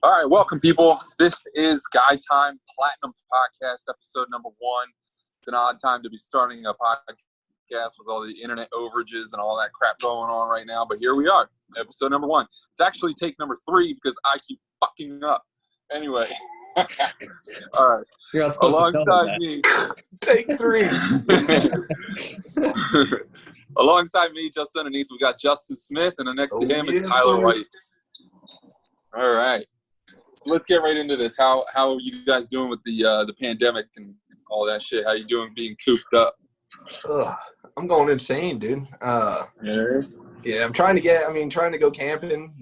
All right, welcome, people. This is Guy Time Platinum Podcast, episode number 1. It's an odd time to be starting a podcast with all the internet overages and all that crap going on right now, but here we are, episode number 1. It's actually take number 3 because I keep fucking up. Anyway, all right. You're not supposed to tell Alongside me me, Take 3. alongside me, just underneath, we got Justin Smith, and the next to him is yeah. Tyler White. All right. So let's get right into this. How are you guys doing with the pandemic and all that shit? How you doing being cooped up? I'm going insane, dude. Yeah, I'm trying to go camping,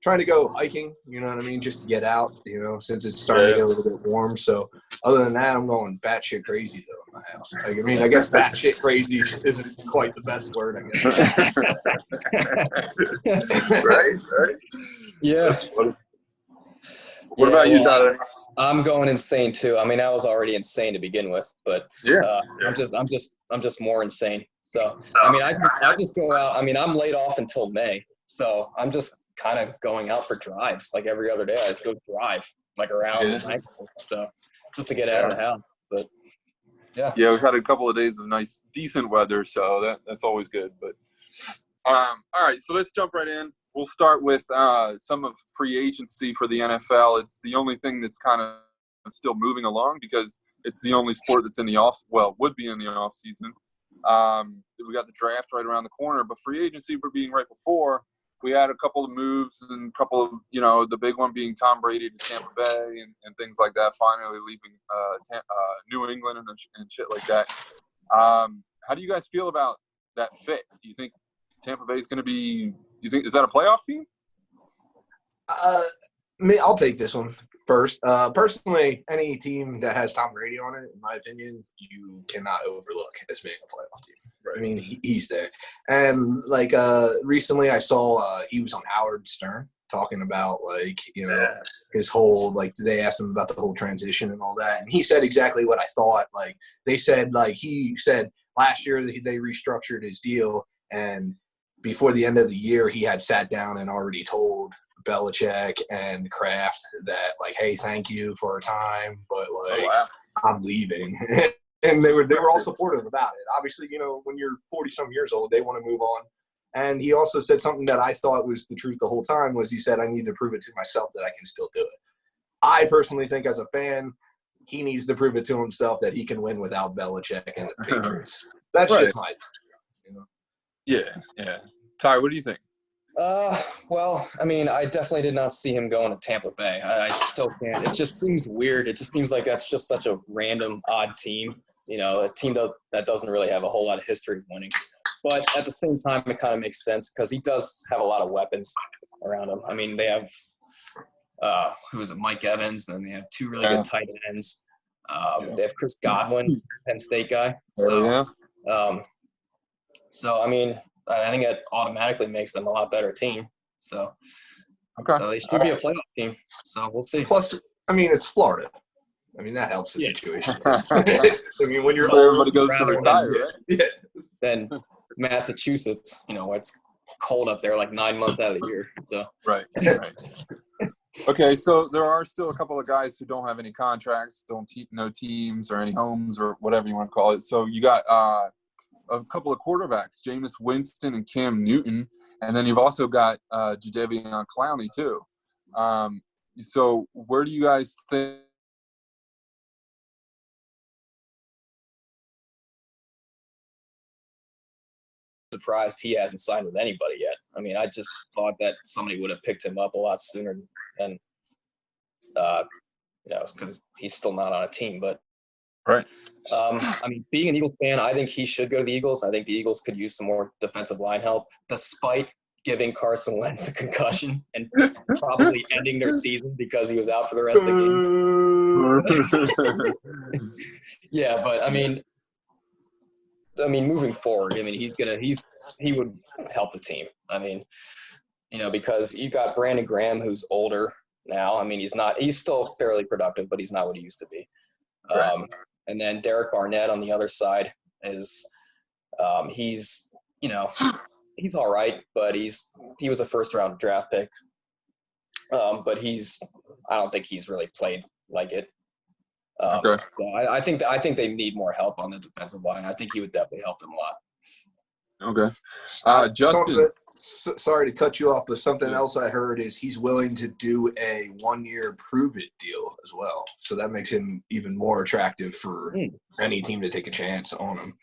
trying to go hiking, you know what I mean, just to get out, since it's starting to get a little bit warm. So other than that, I'm going batshit crazy, though, in my house. I guess batshit crazy isn't quite the best word, I guess. Right? Yeah. What about you, Tyler? I'm going insane too. I mean, I was already insane to begin with, but I'm just more insane. So I mean, I just go out. I mean, I'm laid off until May, so I'm just kind of going out for drives like every other day. I just go drive like around the night, so just to get out of the house. But yeah, we've had a couple of days of nice, decent weather, so that's always good. But all right, so let's jump right in. We'll start with some of free agency for the NFL. It's the only thing that's kind of still moving along because it's the only sport that's in the would be in the off season. We got the draft right around the corner, but free agency for being right before. We had a couple of moves and a couple of, the big one being Tom Brady to Tampa Bay and things like that, finally leaving New England and shit like that. How do you guys feel about that fit? Do you think Tampa Bay is going to be – is that a playoff team? I'll take this one first. Personally, any team that has Tom Brady on it, in my opinion, you cannot overlook as being a playoff team. Right. I mean, he's there. And, recently I saw he was on Howard Stern talking about, his whole, they asked him about the whole transition and all that. And he said exactly what I thought. He said last year they restructured his deal, and before the end of the year, he had sat down and already told Belichick and Kraft that, hey, thank you for our time, but, I'm leaving. And they were all supportive about it. Obviously, when you're 40-some years old, they want to move on. And he also said something that I thought was the truth the whole time, was he said, I need to prove it to myself that I can still do it. I personally think as a fan, he needs to prove it to himself that he can win without Belichick and the Patriots. That's just my opinion, Yeah. Ty, what do you think? Well, I mean, I definitely did not see him going to Tampa Bay. I still can't. It just seems weird. It just seems like that's just such a random, odd team. A team that doesn't really have a whole lot of history of winning. But at the same time, it kind of makes sense because he does have a lot of weapons around him. I mean, they have Mike Evans, and then they have 2 really good tight ends. They have Chris Godwin, Penn State guy. So I mean, I think it automatically makes them a lot better team. So they should be a playoff team. So we'll see. Plus, I mean, it's Florida. I mean, that helps the situation. I mean, when you're everybody goes to retire, right? Yeah. Then Massachusetts, it's cold up there 9 months out of the year. So right. Okay, so there are still a couple of guys who don't have any contracts, no teams or any homes or whatever you want to call it. So you got a couple of quarterbacks, Jameis Winston and Cam Newton, and then you've also got Jadeveon Clowney too. So where do you guys think? Surprised he hasn't signed with anybody yet. I mean, I just thought that somebody would have picked him up a lot sooner than, because he's still not on a team. But right. I mean, being an Eagles fan, I think he should go to the Eagles. I think the Eagles could use some more defensive line help, despite giving Carson Wentz a concussion and probably ending their season because he was out for the rest of the game. Yeah, but I mean, moving forward, I mean, he would help the team. I mean, because you got Brandon Graham, who's older now. I mean, he's still fairly productive, but he's not what he used to be. Right. And then Derek Barnett on the other side is, he's all right, but he was a first round draft pick. But I don't think he's really played like it. Okay. So I think they need more help on the defensive line. I think he would definitely help them a lot. Okay. Justin. Sorry to cut you off, but something Yeah. else I heard is he's willing to do a 1-year prove-it deal as well. So that makes him even more attractive for any team to take a chance on him.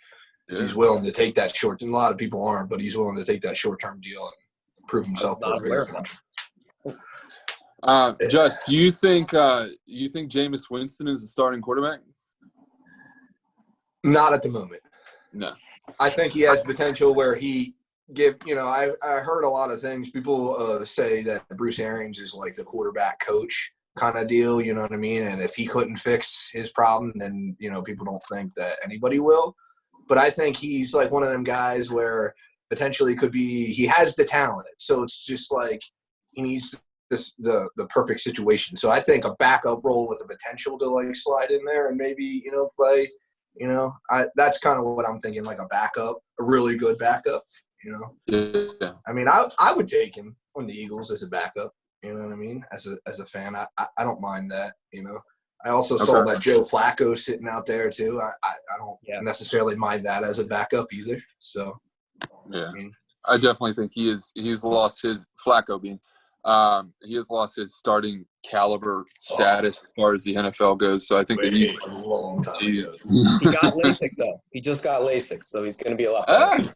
Yeah. He's willing to take that short – and a lot of people aren't, but he's willing to take that short-term deal and prove himself for a bigger contract. Just, do you think Jameis Winston is the starting quarterback? Not at the moment. No. I think he has potential where he I heard a lot of things. People say that Bruce Arians is like the quarterback coach kind of deal, you know what I mean? And if he couldn't fix his problem, then, people don't think that anybody will. But I think he's like one of them guys where potentially he has the talent. So it's just like he needs the perfect situation. So I think a backup role with a potential to like slide in there and maybe, play, that's kind of what I'm thinking, like a backup, a really good backup, Yeah. I mean, I would take him on the Eagles as a backup, you know what I mean? As a fan, I don't mind that, I also saw that Joe Flacco sitting out there too. I don't necessarily mind that as a backup either. So, yeah, I definitely think he's lost his Flacco being. He has lost his starting caliber status as far as the NFL goes. So I think that he's a long time ago. He got LASIK though. He just got LASIK, so he's going to be a lot better.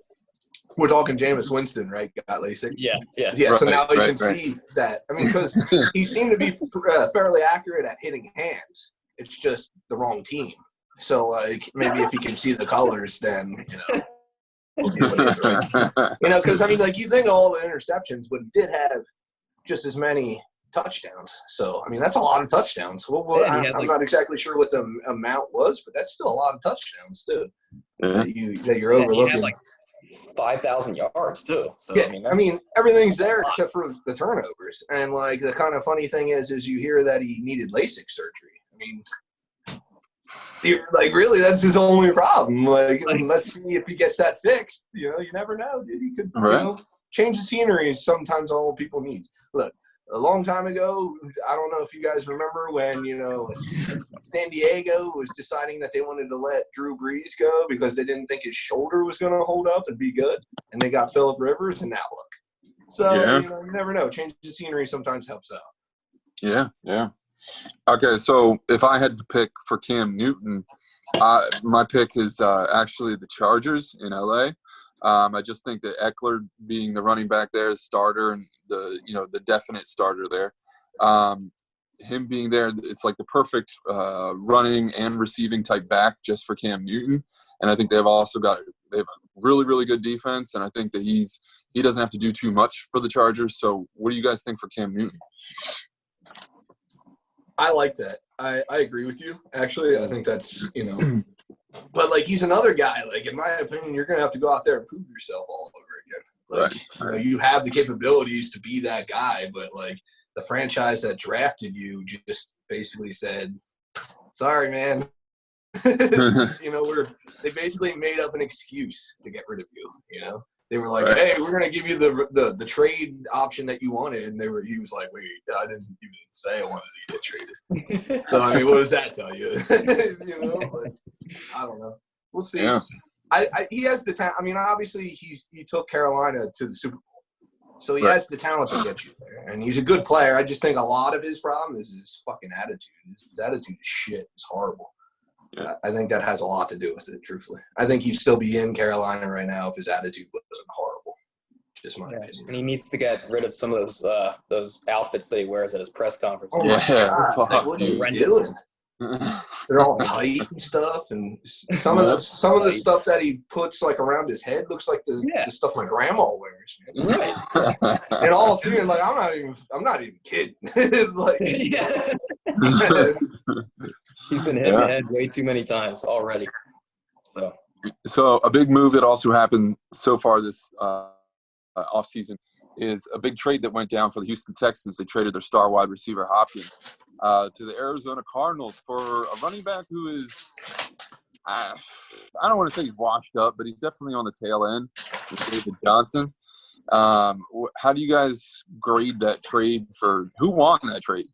We're talking Jameis Winston, right? Got LASIK. Yeah. Yeah. So now you can see that. I mean, because he seemed to be fairly accurate at hitting hands. It's just the wrong team. So like maybe if he can see the colors, then because I mean, like you think of all the interceptions, but he did have just as many touchdowns. So I mean, that's a lot of touchdowns. Well, I'm not exactly sure what the amount was, but that's still a lot of touchdowns too. That you're overlooking. He had like 5,000 yards too. So yeah, I mean everything's there except for the turnovers. And like the kind of funny thing is you hear that he needed LASIK surgery. I mean, like really, that's his only problem. Like, let's see if he gets that fixed. You never know. Dude. He could, change the scenery is sometimes all people need. Look, a long time ago, I don't know if you guys remember when, San Diego was deciding that they wanted to let Drew Brees go because they didn't think his shoulder was going to hold up and be good. And they got Phillip Rivers, and now look. So, you never know. Change the scenery sometimes helps out. Yeah. Okay, so if I had to pick for Cam Newton, my pick is actually the Chargers in LA. I just think that Eckler being the running back there, starter, and the definite starter there, him being there, it's like the perfect running and receiving type back just for Cam Newton. And I think they have a really, really good defense, and I think that he doesn't have to do too much for the Chargers. So what do you guys think for Cam Newton? I like that. I agree with you. Actually, I think that's, but like he's another guy. Like in my opinion, you're gonna have to go out there and prove yourself all over again. Like you have the capabilities to be that guy, but like the franchise that drafted you just basically said, "Sorry, man." They basically made up an excuse to get rid of you. They were like, "Hey, we're gonna give you the trade option that you wanted," and he was like, "Wait, I didn't even say I wanted to get traded." So I mean, what does that tell you? But I don't know. We'll see. Yeah. He has the talent. I mean, obviously he took Carolina to the Super Bowl, so he has the talent to get you there, and he's a good player. I just think a lot of his problem is his fucking attitude. His attitude is shit. It's horrible. Yeah. I think that has a lot to do with it, truthfully. I think he'd still be in Carolina right now if his attitude wasn't horrible. Just my opinion. And he needs to get rid of some of those outfits that he wears at his press conferences. Oh, my God. Like, what are you doing? They're all tight and stuff, and some of the stuff that he puts like around his head looks like the stuff my grandma wears. Man. Right. And all three, like I'm not even kidding. Like, he's been hit in the head way too many times already. So a big move that also happened so far this offseason is a big trade that went down for the Houston Texans. They traded their star wide receiver Hopkins to the Arizona Cardinals for a running back who is, I don't want to say he's washed up, but he's definitely on the tail end with David Johnson. How do you guys grade that trade for who won that trade?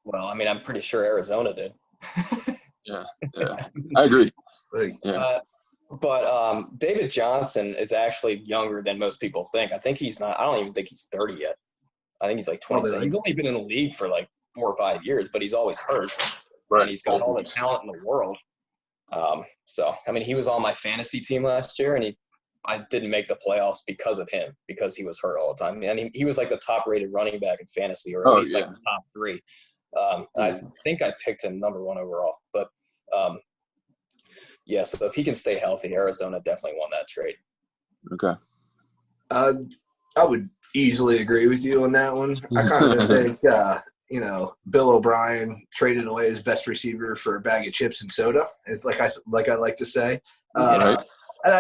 Well, I mean, I'm pretty sure Arizona did. Yeah, I agree. Yeah. But David Johnson is actually younger than most people think. I think he's not. I don't even think he's 30 yet. I think he's like 27. He's only been in the league for like 4 or 5 years, but he's always hurt. Right. And he's got all the talent in the world. So, I mean, he was on my fantasy team last year, and I didn't make the playoffs because of him, because he was hurt all the time. And he was like the top-rated running back in fantasy, or at least like the top 3. I think I picked him number 1 overall. But, so if he can stay healthy, Arizona definitely won that trade. Okay. I would easily agree with you on that one. I kind of think, Bill O'Brien traded away his best receiver for a bag of chips and soda. It's like I like to say. I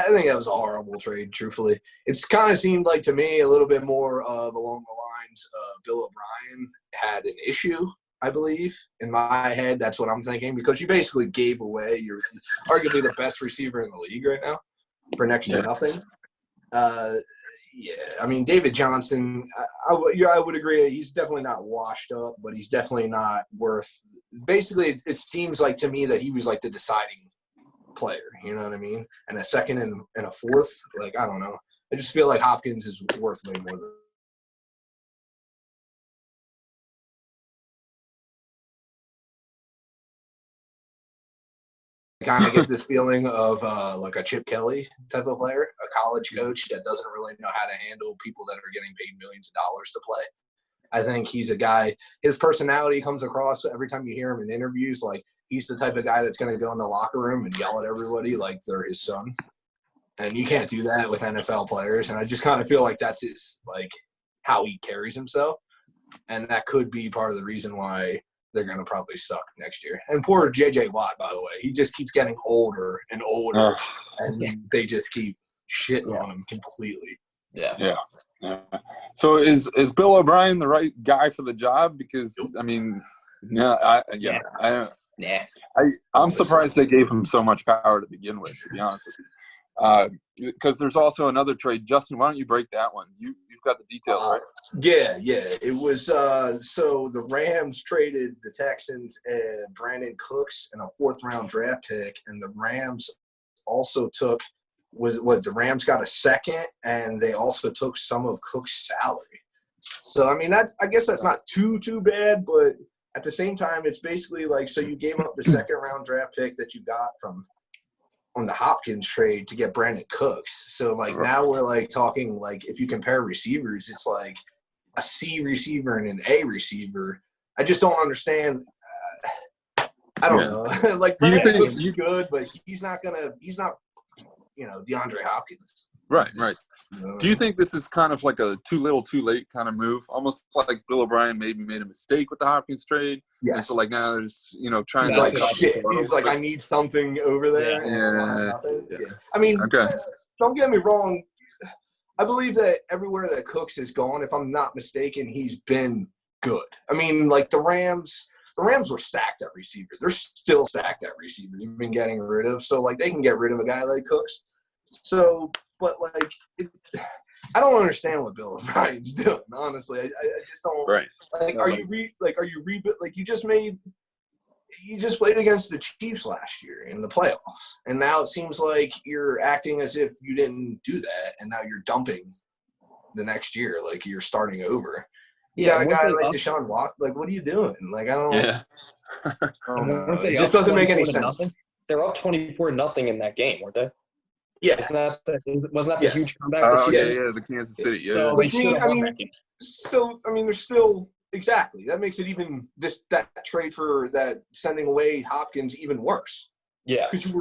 think that was a horrible trade, truthfully. It's kind of seemed like to me a little bit more of along the lines of Bill O'Brien had an issue, I believe. In my head, that's what I'm thinking, because you basically gave away your arguably the best receiver in the league right now for next to nothing. I mean, David Johnson, I would agree. He's definitely not washed up, but he's definitely not worth – basically, it seems like to me that he was like the deciding player, you know what I mean? And a second and a fourth, like, I don't know. I just feel like Hopkins is worth way more than – kind of get this feeling of like a Chip Kelly type of player, a college coach that doesn't really know how to handle people that are getting paid millions of dollars to play. I think he's a guy, his personality comes across every time you hear him in interviews. Like, he's the type of guy that's going to go in the locker room and yell at everybody like they're his son. And you can't do that with NFL players. And I just kind of feel like that's his, like, how he carries himself. And that could be part of the reason why they're going to probably suck next year. And poor J.J. Watt, by the way, he just keeps getting older and older, and they just keep shitting on him completely. Yeah. So is Bill O'Brien the right guy for the job? Because I mean, I'm surprised they gave him so much power to begin with, to be honest with you. Because there's also another trade. Justin, why don't you break that one? You've got the details, right? Yeah. It was so the Rams traded the Texans Brandon Cooks and a 4th-round draft pick, and the Rams also took the Rams got a second, and they also took some of Cook's salary. So I mean, I guess that's not too bad, but at the same time, it's basically like, so you gave up the 2nd-round draft pick that you got from on the Hopkins trade to get Brandon Cooks. So, like, now we're, like, talking, like, if you compare receivers, it's like a C receiver and an A receiver. I just don't understand. I don't know. Like, Brandon Cooks is good, but he's not, DeAndre Hopkins. Right. Do you think this is kind of like a too little, too late kind of move? Almost like Bill O'Brien maybe made a mistake with the Hopkins trade. Yes. And so, like, now there's, trying to like shit. He's like, I need something over there. Yeah. I mean, don't get me wrong. I believe that everywhere that Cooks has gone, if I'm not mistaken, he's been good. I mean, like, the Rams were stacked at receiver. They're still stacked at receiver. You've been getting rid of. So, like, they can get rid of a guy like Cooks. So, but, like, I don't understand what Bill O'Brien's doing, honestly. I just don't. Right. Like, you just played against the Chiefs last year in the playoffs. And now it seems like you're acting as if you didn't do that, and now you're dumping the next year, like you're starting over. Yeah, a guy like Deshaun Watson, like, what are you doing? Like, I don't know. It just doesn't make any sense. They're up 24-0 in that game, weren't they? Yeah. Wasn't that the huge comeback? The Kansas City. Yeah. So, there's still – exactly. That makes it even – that trade for that sending away Hopkins even worse. Yeah. Because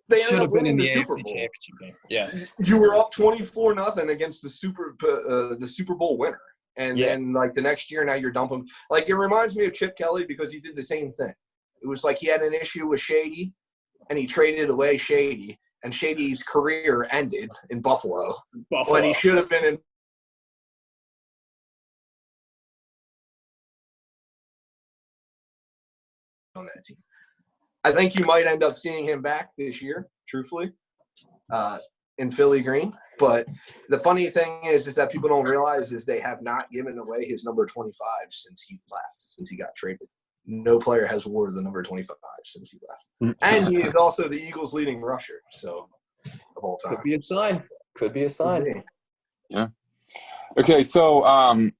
they should have been in the AFC Championship game. Yeah. You were up 24-0 against the Super Bowl winner. And then, like, the next year, now you're dumping. Like, it reminds me of Chip Kelly because he did the same thing. It was like he had an issue with Shady, and he traded away Shady. And Shady's career ended in Buffalo. When he should have been in on that team. I think you might end up seeing him back this year, truthfully. in Philly green. But the funny thing is that people don't realize is they have not given away his number 25 since he left, since he got traded. No player has wore the number 25 since he left. And he is also the Eagles' leading rusher, so of all time. Could be a sign. Could be a sign. Yeah. Okay, so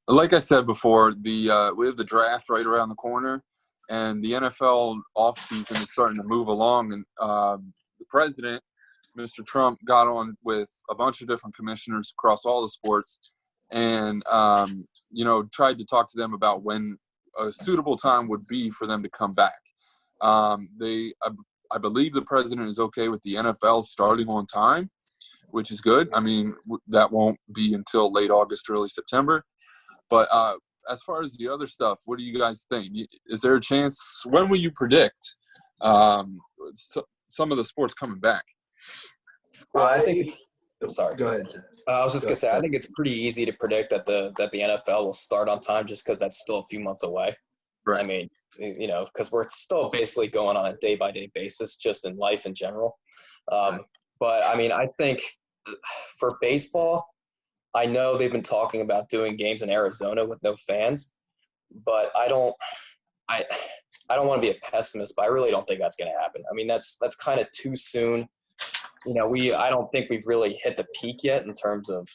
like I said before, we have the draft right around the corner, and the NFL offseason is starting to move along. And the president, Mr. Trump, got on with a bunch of different commissioners across all the sports and, tried to talk to them about when a suitable time would be for them to come back. I believe the president is okay with the NFL starting on time, which is good. I mean, that won't be until late August, early September. But as far as the other stuff, what do you guys think? Is there a chance? When will you predict some of the sports coming back? Well, I think. Sorry. Go ahead. I was just gonna say, I think it's pretty easy to predict that the NFL will start on time, just because that's still a few months away. Right. I mean, because we're still basically going on a day-by-day basis, just in life in general. But I mean, I think for baseball, I know they've been talking about doing games in Arizona with no fans, but I don't want to be a pessimist, but I really don't think that's going to happen. I mean, that's kind of too soon. I don't think we've really hit the peak yet in terms of,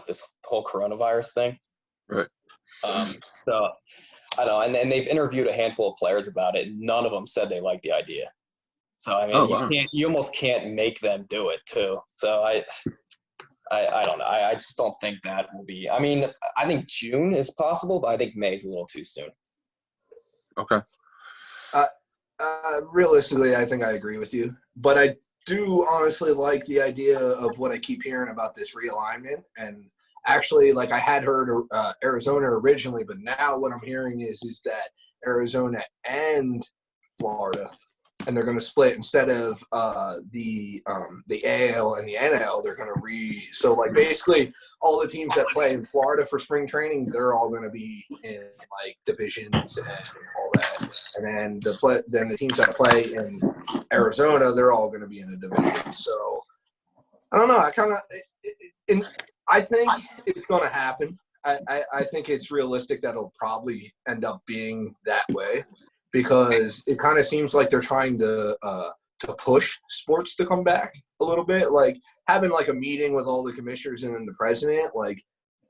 this whole coronavirus thing. Right. So I don't know. And they've interviewed a handful of players about it. And none of them said they liked the idea. So, I mean, you almost can't make them do it too. So I don't know. I just don't think that will be, I mean, I think June is possible, but I think May is a little too soon. Okay. Realistically, I think I agree with you, but I do honestly like the idea of what I keep hearing about this realignment. And actually, like, I had heard Arizona originally, but now what I'm hearing is that Arizona and Florida, and they're going to split instead of the AL and the NL. They're going to so like basically all the teams that play in Florida for spring training, they're all going to be in like divisions and all that. And then the teams that play in Arizona, they're all going to be in a division. So I don't know. I think it's going to happen. I think it's realistic that it'll probably end up being that way, because it kind of seems like they're trying to push sports to come back a little bit. Like having like a meeting with all the commissioners and then the president, like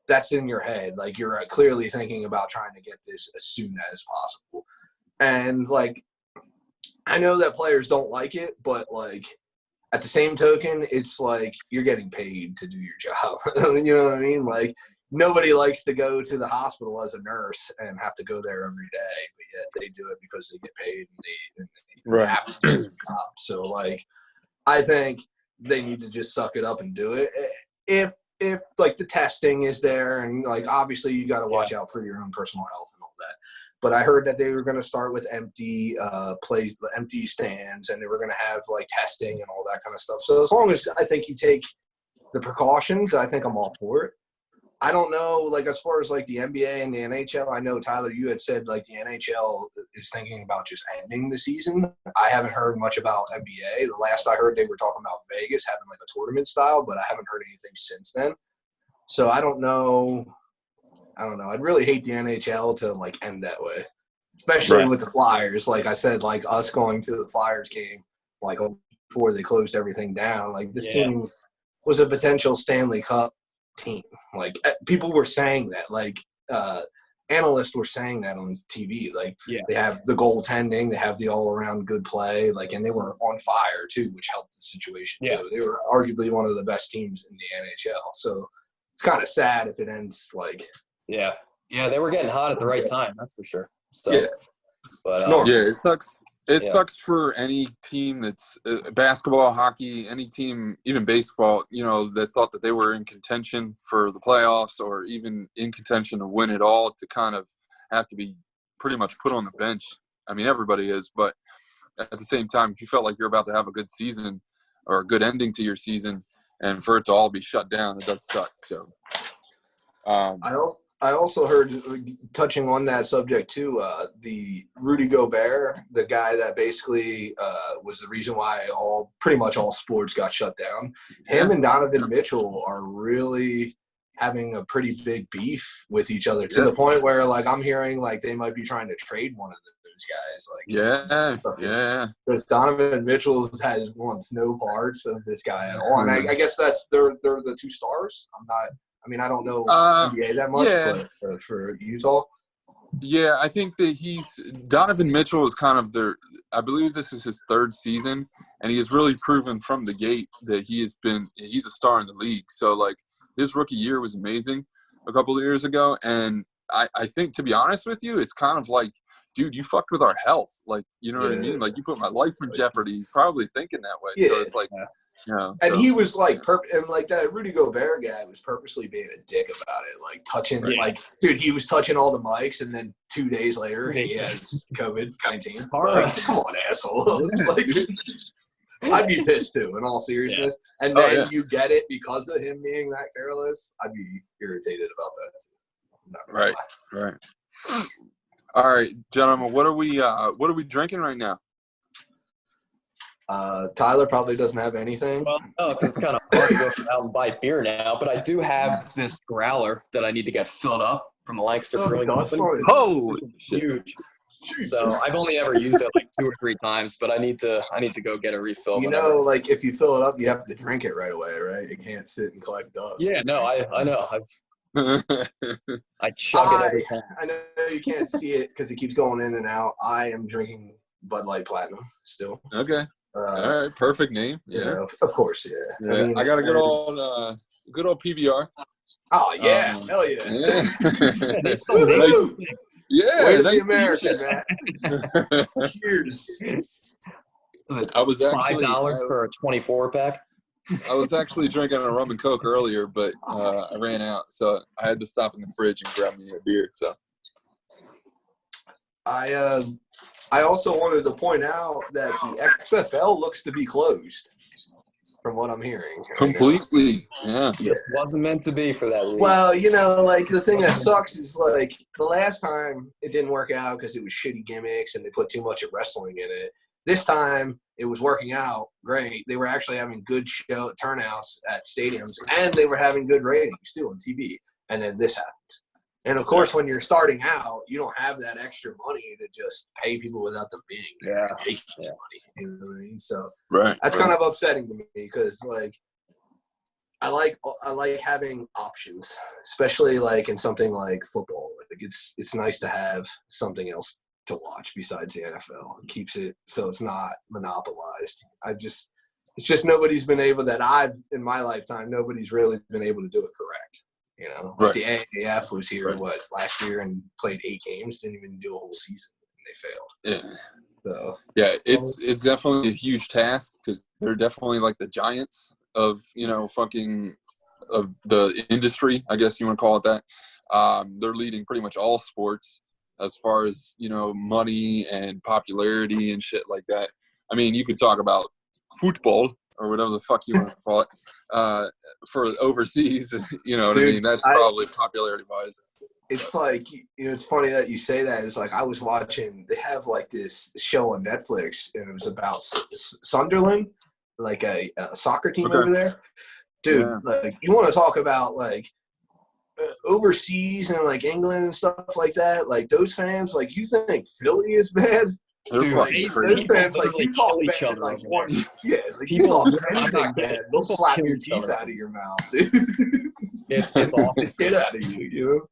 that's in your head. Like you're clearly thinking about trying to get this as soon as possible. And like, I know that players don't like it, but like at the same token, it's like you're getting paid to do your job. You know what I mean? Like nobody likes to go to the hospital as a nurse and have to go there every day, but yet they do it because they get paid and they have to do their job. So like, I think they need to just suck it up and do it. If like the testing is there, and like obviously you got to watch out for your own personal health and all that. But I heard that they were going to start with empty stands, and they were going to have like testing and all that kind of stuff. So as long as I think you take the precautions, I think I'm all for it. I don't know, like as far as like the NBA and the NHL, I know, Tyler, you had said like the NHL is thinking about just ending the season. I haven't heard much about NBA. The last I heard, they were talking about Vegas having like a tournament style, but I haven't heard anything since then. So I don't know. I'd really hate the NHL to like end that way, especially with the Flyers. Like I said, like us going to the Flyers game, like before they closed everything down, like this team was a potential Stanley Cup team. Like people were saying that, like analysts were saying that on TV. Like they have the goaltending, they have the all around good play, like, and they were on fire too, which helped the situation too. They were arguably one of the best teams in the NHL. So it's kind of sad if it ends like. Yeah, they were getting hot at the right time, that's for sure. So, but it sucks. It sucks for any team that's basketball, hockey, any team, even baseball, that thought that they were in contention for the playoffs or even in contention to win it all, to kind of have to be pretty much put on the bench. I mean, everybody is, but at the same time, if you felt like you're about to have a good season or a good ending to your season, and for it to all be shut down, it does suck. So, I also heard, touching on that subject too, the Rudy Gobert, the guy that basically was the reason why pretty much all sports got shut down. Him and Donovan Mitchell are really having a pretty big beef with each other to the point where, like, I'm hearing like they might be trying to trade one of those guys. Like, because Donovan Mitchell wants no parts of this guy at all, and I guess they're the two stars. I don't know NBA that much, but for Utah. Yeah, I think that Donovan Mitchell is kind of I believe this is his third season, and he has really proven from the gate that he's a star in the league. So, like, his rookie year was amazing a couple of years ago, and I think, to be honest with you, it's kind of like, dude, you fucked with our health. Like, you know what I mean? Like, you put my life in jeopardy. He's probably thinking that way. Yeah. So it's like – and he was like, and like that Rudy Gobert guy was purposely being a dick about it, like touching, like, dude, he was touching all the mics, and then 2 days later he has COVID-19. Like, come on, asshole! Like, I'd be pissed too, in all seriousness. And then you get it because of him being that careless. I'd be irritated about that too. Right. All right, gentlemen, what are we drinking right now? Tyler probably doesn't have anything. Well, no, because it's kind of hard to go out and buy beer now. But I do have this growler that I need to get filled up from the Lancaster Brewing Company. Holy huge! So I've only ever used it like 2 or 3 times, but I need to go get a refill. You know, like, if you fill it up, you have to drink it right away, right? You can't sit and collect dust. Yeah, no, I know. I chug it every time. I know you can't see it because it keeps going in and out. I am drinking Bud Light Platinum still. Okay. All right, perfect name. Yeah, of course. Yeah. I mean, I got a good old PBR. Oh yeah, hell yeah. They still make Way to be nice American, man. Cheers. I was actually $5 for a 24-pack. I was actually drinking a rum and coke earlier, but I ran out, so I had to stop in the fridge and grab me a beer. So I also wanted to point out that the XFL looks to be closed, from what I'm hearing. Completely, yeah. This wasn't meant to be for that league. Well, you know, like, the thing that sucks is, like, the last time it didn't work out because it was shitty gimmicks and they put too much of wrestling in it. This time it was working out great. They were actually having good show turnouts at stadiums, and they were having good ratings too on TV. And then this happens. And, of course, when you're starting out, you don't have that extra money to just pay people without them being making money. You know what I mean? So that's kind of upsetting to me because, like, I like having options, especially, like, in something like football. Like, it's nice to have something else to watch besides the NFL. It keeps it so it's not monopolized. It's just nobody's been able in my lifetime, nobody's really been able to do it correct. You know, like the AAF was here, last year and played 8 games, didn't even do a whole season, and they failed. Yeah. So it's definitely a huge task because they're definitely like the giants of of the industry, I guess you want to call it that. They're leading pretty much all sports as far as money and popularity and shit like that. I mean, you could talk about football or whatever the fuck you want to call it, for overseas, you know what I mean? That's probably popularity-wise. It's like, it's funny that you say that. It's like I was watching, they have like this show on Netflix, and it was about Sunderland, like a soccer team over there. Dude, like, you want to talk about, like, overseas and, like, England and stuff like that, like, those fans, like, you think Philly is bad? Dude, those fans, like, you talk each other, like, one, like, people, bad. They'll slap your teeth out of your mouth, dude. It's awful. Get out of you, you know?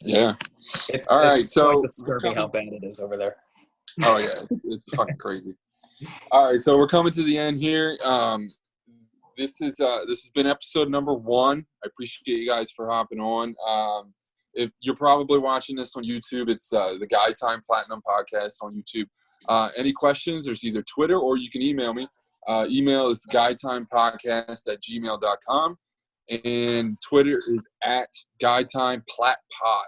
Yeah. It's all right. So quite disturbing how bad it is over there. Oh yeah, it's fucking crazy. All right, so we're coming to the end here. This has been episode number 1. I appreciate you guys for hopping on. If you're probably watching this on YouTube, it's the Guy Time Platinum Podcast on YouTube. Any questions? There's either Twitter or you can email me. Email is guytimepodcast@gmail.com. And Twitter is @GuyTimePlatPod.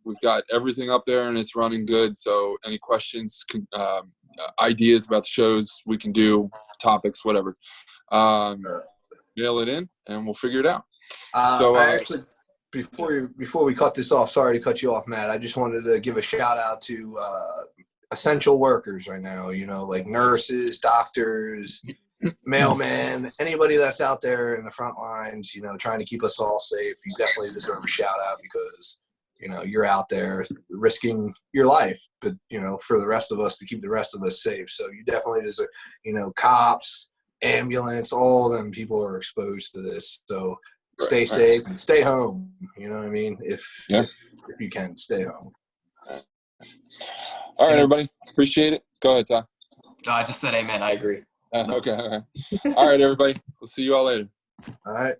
We've got everything up there, and it's running good. So any questions, ideas about the shows we can do, topics, whatever, mail it in, and we'll figure it out. I actually before we cut this off, sorry to cut you off, Matt. I just wanted to give a shout out to essential workers right now. You know, like nurses, doctors, mailmen, anybody that's out there in the front lines. You know, trying to keep us all safe. You definitely deserve a shout out because you know you're out there risking your life, but you know for the rest of us to keep the rest of us safe. So you definitely deserve. You know, cops, ambulance, all of them people are exposed to this. So stay safe and stay home. You know what I mean? If you can, stay home. All right, everybody. Appreciate it. Go ahead, Ty. I just said amen. I agree. Okay. All right. All right, everybody. We'll see you all later. All right.